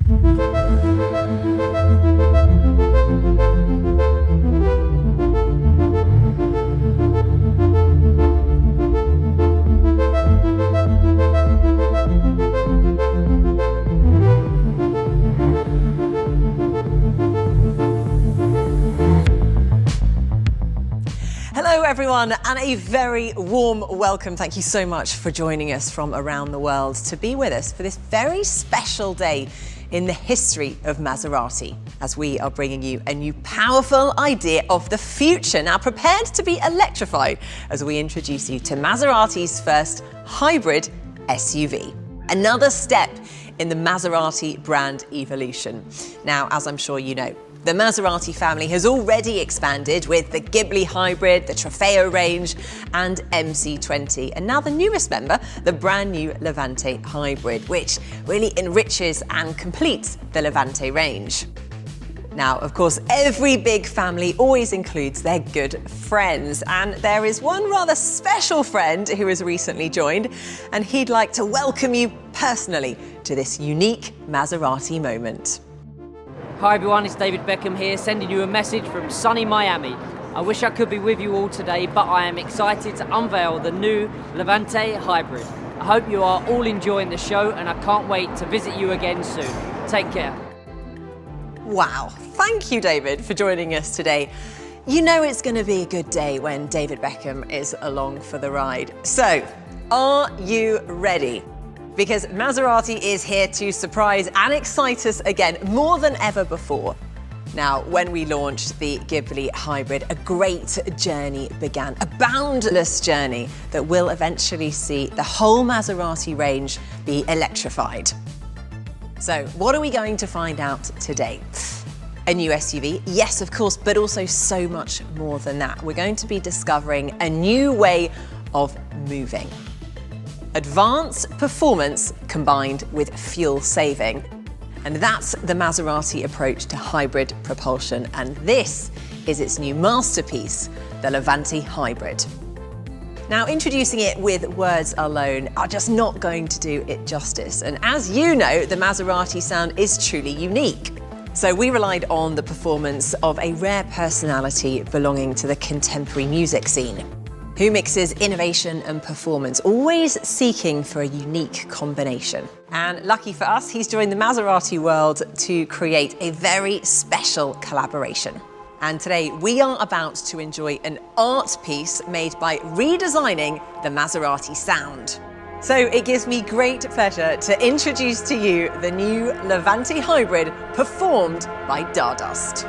Hello everyone, and a very warm welcome. Thank you so much for joining us from around the world to be with us for this very special day in the history of Maserati, as we are bringing you a new powerful idea of the future, now prepared to be electrified, as we introduce you to Maserati's first hybrid SUV. Another step in the Maserati brand evolution. Now, as I'm sure you know, the Maserati family has already expanded with the Ghibli Hybrid, the Trofeo range, and MC20. And now the newest member, the brand new Levante Hybrid, which really enriches and completes the Levante range. Now, of course, every big family always includes their good friends, and there is one rather special friend who has recently joined, and he'd like to welcome you personally to this unique Maserati moment. Hi everyone, it's David Beckham here, sending you a message from sunny Miami. I wish I could be with you all today, but I am excited to unveil the new Levante Hybrid. I hope you are all enjoying the show, and I can't wait to visit you again soon. Take care. Wow, thank you David for joining us today. You know it's going to be a good day when David Beckham is along for the ride. So, are you ready? Because Maserati is here to surprise and excite us again more than ever before. Now, when we launched the Ghibli Hybrid, a great journey began, a boundless journey that will eventually see the whole Maserati range be electrified. So, what are we going to find out today? A new SUV, yes, of course, but also so much more than that. We're going to be discovering a new way of moving. Advanced performance combined with fuel saving. And that's the Maserati approach to hybrid propulsion. And this is its new masterpiece, the Levante Hybrid. Now, introducing it with words alone are just not going to do it justice. And as you know, the Maserati sound is truly unique. So we relied on the performance of a rare personality belonging to the contemporary music scene, who mixes innovation and performance, always seeking for a unique combination. And lucky for us, he's joined the Maserati world to create a very special collaboration. And today we are about to enjoy an art piece made by redesigning the Maserati sound. So it gives me great pleasure to introduce to you the new Levante Hybrid performed by Stardust.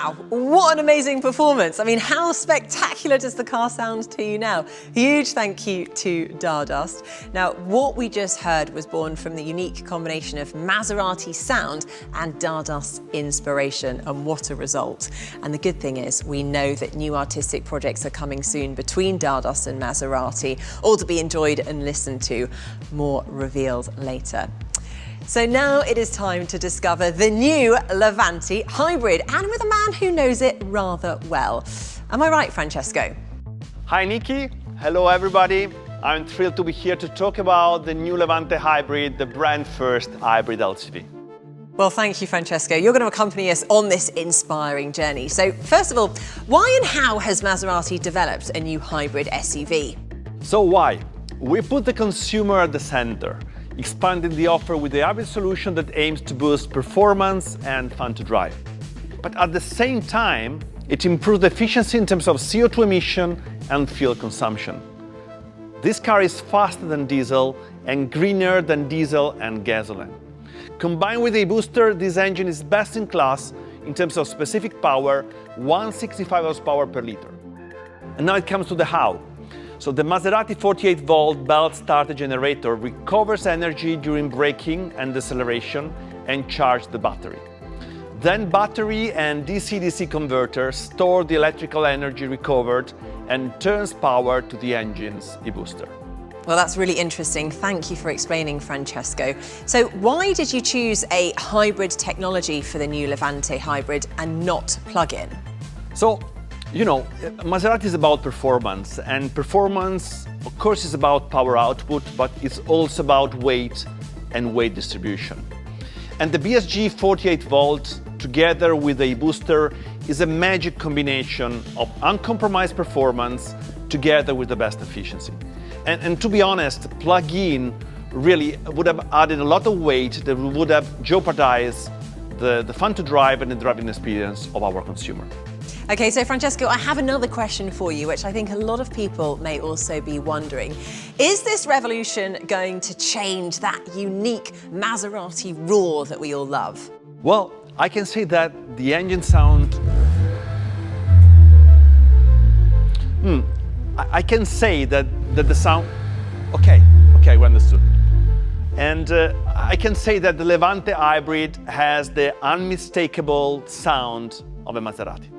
Wow, what an amazing performance. I mean, how spectacular does the car sound to you now? Huge thank you to Stardust. Now, what we just heard was born from the unique combination of Maserati sound and Stardust inspiration, and what a result. And the good thing is, we know that new artistic projects are coming soon between Stardust and Maserati, all to be enjoyed and listened to, more revealed later. So now it is time to discover the new Levante hybrid, and with a man who knows it rather well. Am I right, Francesco? Hi Nikki, hello everybody. I'm thrilled to be here to talk about the new Levante hybrid, the brand first hybrid LCV. Well, thank you, Francesco. You're going to accompany us on this inspiring journey. So first of all, why and how has Maserati developed a new hybrid SUV? So why? We put the consumer at the center, expanding the offer with the hybrid solution that aims to boost performance and fun to drive. But at the same time, it improves the efficiency in terms of CO2 emission and fuel consumption. This car is faster than diesel and greener than diesel and gasoline. Combined with a booster, this engine is best in class in terms of specific power, 165 horsepower per liter. And now it comes to the how. So the Maserati 48-volt belt starter generator recovers energy during braking and deceleration and charges the battery. Then battery and DC-DC converter store the electrical energy recovered and turns power to the engine's e-booster. Well, that's really interesting. Thank you for explaining, Francesco. So why did you choose a hybrid technology for the new Levante hybrid and not plug-in? So, you know, Maserati is about performance, and performance, of course, is about power output, but it's also about weight and weight distribution. And the BSG 48-volt, together with a booster, is a magic combination of uncompromised performance together with the best efficiency. And to be honest, plug-in really would have added a lot of weight that would have jeopardized the fun to drive and the driving experience of our consumer. Okay, so Francesco, I have another question for you, which I think a lot of people may also be wondering. Is this revolution going to change that unique Maserati roar that we all love? Well, I can say that the engine sound... I can say that the sound... Okay, we understood. And I can say that the Levante hybrid has the unmistakable sound of a Maserati.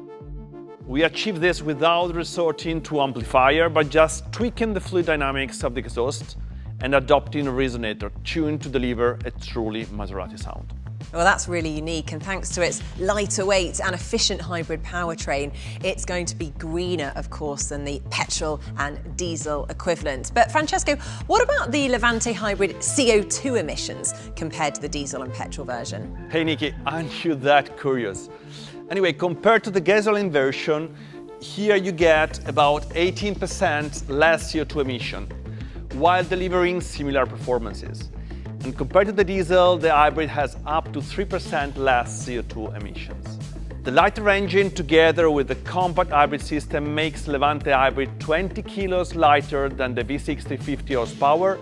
We achieve this without resorting to amplifier, but just tweaking the fluid dynamics of the exhaust and adopting a resonator tuned to deliver a truly Maserati sound. Well, that's really unique, and thanks to its lighter weight and efficient hybrid powertrain, it's going to be greener, of course, than the petrol and diesel equivalent. But Francesco, what about the Levante hybrid CO2 emissions compared to the diesel and petrol version? Hey Nikki, aren't you that curious? Anyway, compared to the gasoline version, here you get about 18% less CO2 emission, while delivering similar performances. And compared to the diesel, the hybrid has up to 3% less CO2 emissions. The lighter engine, together with the compact hybrid system, makes Levante hybrid 20 kilos lighter than the V6 350 horsepower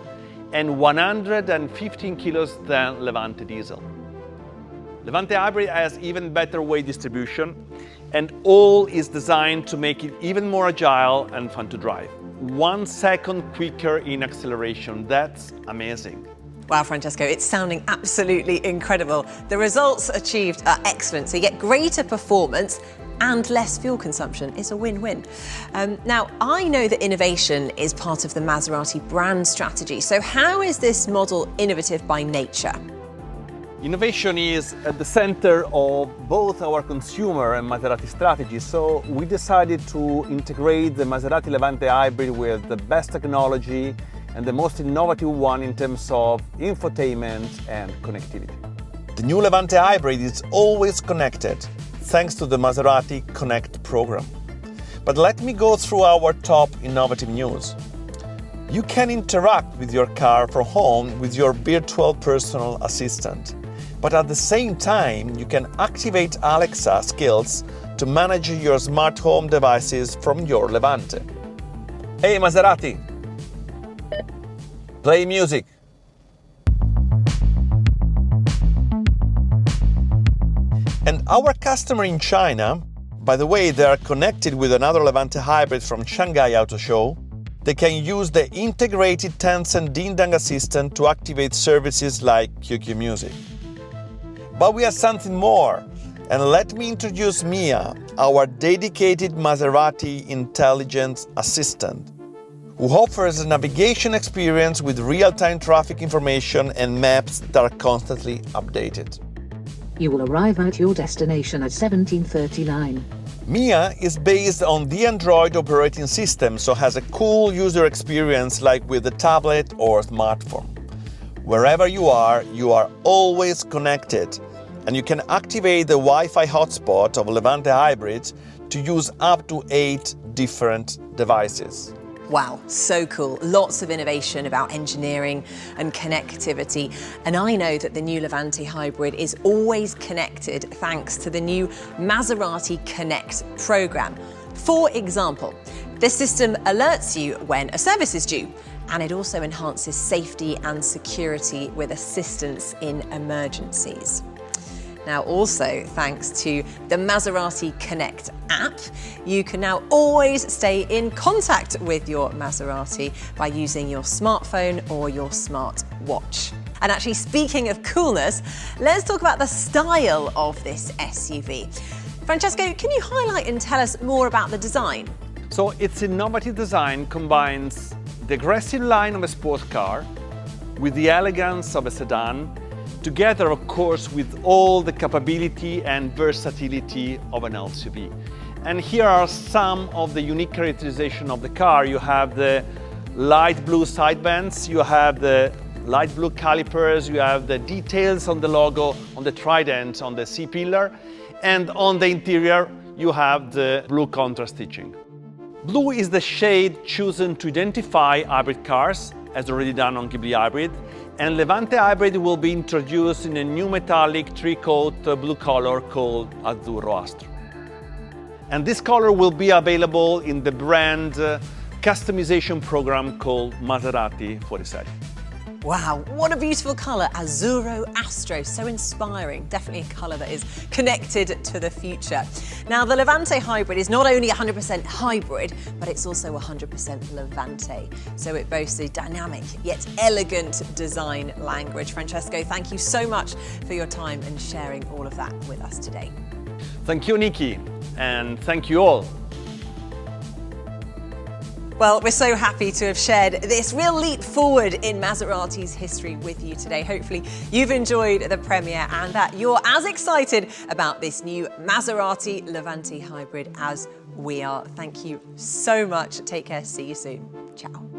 and 115 kilos than Levante diesel. Levante hybrid has even better weight distribution, and all is designed to make it even more agile and fun to drive. 1 second quicker in acceleration, that's amazing. Wow, Francesco, it's sounding absolutely incredible. The results achieved are excellent, so you get greater performance and less fuel consumption. It's a win-win. Now, I know that innovation is part of the Maserati brand strategy, so how is this model innovative by nature? Innovation is at the center of both our consumer and Maserati strategy, so we decided to integrate the Maserati Levante hybrid with the best technology and the most innovative one in terms of infotainment and connectivity. The new Levante hybrid is always connected, thanks to the Maserati Connect program. But let me go through our top innovative news. You can interact with your car from home with your virtual personal assistant. But at the same time, you can activate Alexa skills to manage your smart home devices from your Levante. Hey Maserati, play music. And our customer in China By the way, they are connected with another Levante hybrid from Shanghai Auto Show. They can use the integrated Tencent Dingdong assistant to activate services like QQ Music. But we have something more, and let me introduce Mia, our dedicated Maserati intelligence assistant, who offers a navigation experience with real-time traffic information and maps that are constantly updated. You will arrive at your destination at 17:39. Mia is based on the Android operating system, so has a cool user experience like with a tablet or smartphone. Wherever you are always connected, and you can activate the Wi-Fi hotspot of Levante hybrids to use up to 8 different devices. Wow, so cool. Lots of innovation about engineering and connectivity. And I know that the new Levante hybrid is always connected thanks to the new Maserati Connect program. For example, this system alerts you when a service is due, and it also enhances safety and security with assistance in emergencies. Now, also thanks to the Maserati Connect app, you can now always stay in contact with your Maserati by using your smartphone or your smart watch. And actually, speaking of coolness, let's talk about the style of this SUV. Francesco, can you highlight and tell us more about the design? So its innovative design combines the aggressive line of a sports car with the elegance of a sedan, together, of course, with all the capability and versatility of an SUV. And here are some of the unique characterization of the car. You have the light blue side vents, you have the light blue calipers, you have the details on the logo, on the trident, on the C-pillar, and on the interior, you have the blue contrast stitching. Blue is the shade chosen to identify hybrid cars, as already done on Ghibli Hybrid, and Levante Hybrid will be introduced in a new metallic three-coat blue color called Azzurro Astro. And this color will be available in the brand customization program called Maserati 47. Wow, what a beautiful colour, Azzurro Astro, so inspiring. Definitely a colour that is connected to the future. Now, the Levante hybrid is not only 100% hybrid, but it's also 100% Levante. So it boasts a dynamic yet elegant design language. Francesco, thank you so much for your time and sharing all of that with us today. Thank you, Nikki, and thank you all. Well, we're so happy to have shared this real leap forward in Maserati's history with you today. Hopefully you've enjoyed the premiere and that you're as excited about this new Maserati Levante hybrid as we are. Thank you so much. Take care. See you soon. Ciao.